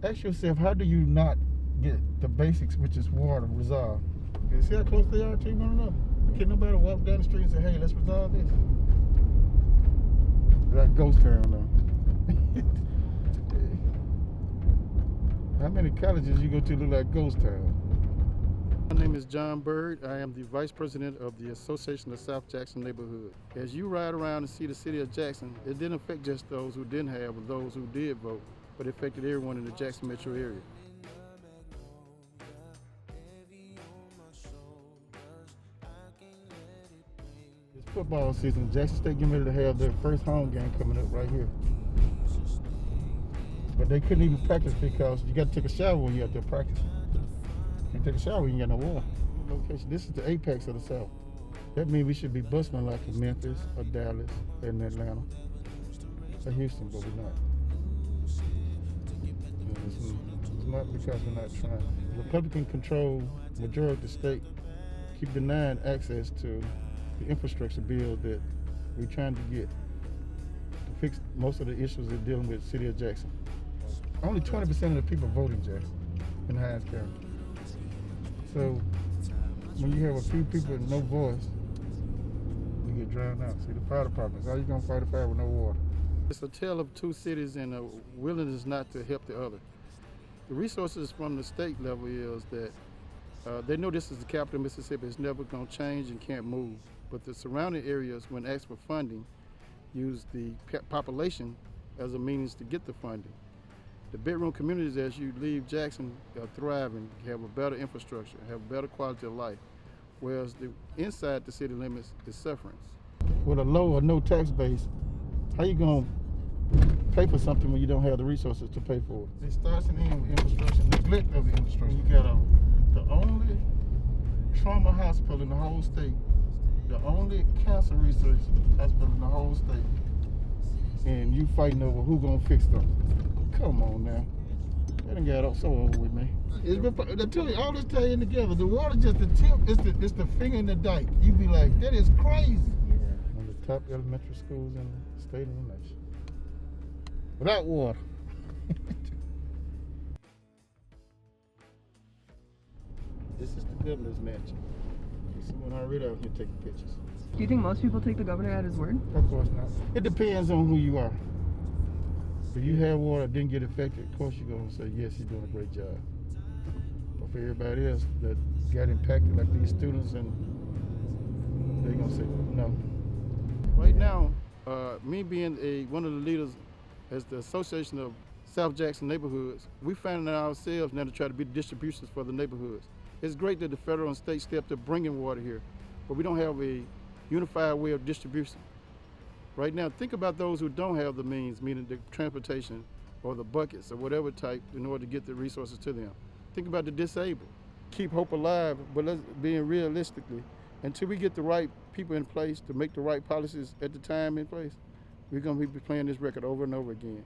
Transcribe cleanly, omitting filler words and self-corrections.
Ask yourself, how do you not get the basics, which is water, resolved? You see how close they are to one another? Can't nobody walk down the street and say, hey, let's resolve this. Like ghost town though. How many colleges you go to look like ghost town? My name is John Bird. I am the Vice President of the Association of South Jackson Neighborhood. As you ride around and see the city of Jackson, it didn't affect just those who didn't have or those who did vote, but it affected everyone in the Jackson metro area. It's football season. Jackson State getting ready to have their first home game coming up right here. But they couldn't even practice because you got to take a shower when you're out there practicing. You can't take a shower when you ain't got no water. Location. This is the apex of the South. That means we should be busting like in Memphis or Dallas and Atlanta or Houston, but we're not. It's not because we're not trying. The Republican control majority of the state keep denying access to the infrastructure bill that we're trying to get to fix most of the issues they're dealing with the city of Jackson. Only 20% of the people vote in Jackson, in Hines County. So when you have a few people with no voice, you get drowned out. See, the fire departments, how you gonna fight a fire with no water? It's a tale of two cities and a willingness not to help the other. The resources from the state level is that they know this is the capital of Mississippi. It's never gonna change and can't move. But the surrounding areas, when asked for funding, use the population as a means to get the funding. The bedroom communities, as you leave Jackson, are thriving, have a better infrastructure, have a better quality of life, whereas the inside the city limits is suffering. With a low or no tax base, how you gonna pay for something when you don't have the resources to pay for it? It starts and ends with infrastructure, neglect of the infrastructure. You got the only trauma hospital in the whole state, the only cancer research hospital in the whole state, and you fighting over who gonna fix them. Come on now. That done got so over with, man. I tell you, all this tying together. The water just the tip, it's the finger in the dike. You be like, that is crazy. Yeah. One of the top elementary schools in the state of the nation. Without water. This is the governor's mansion. There's someone already out here taking pictures. Do you think most people take the governor at his word? Of course not. It depends on who you are. If you have water that didn't get affected, of course you're going to say, yes, he's doing a great job. But for everybody else that got impacted, like these students, and they're going to say, no. Right now, me being one of the leaders as the Association of South Jackson Neighborhoods, we found ourselves now to try to be the distributors for the neighborhoods. It's great that the federal and state stepped up bringing water here, but we don't have a unified way of distribution. Right now, think about those who don't have the means, meaning the transportation or the buckets or whatever type, in order to get the resources to them. Think about the disabled. Keep hope alive, but let's being realistically, until we get the right people in place to make the right policies at the time in place, we're going to be playing this record over and over again.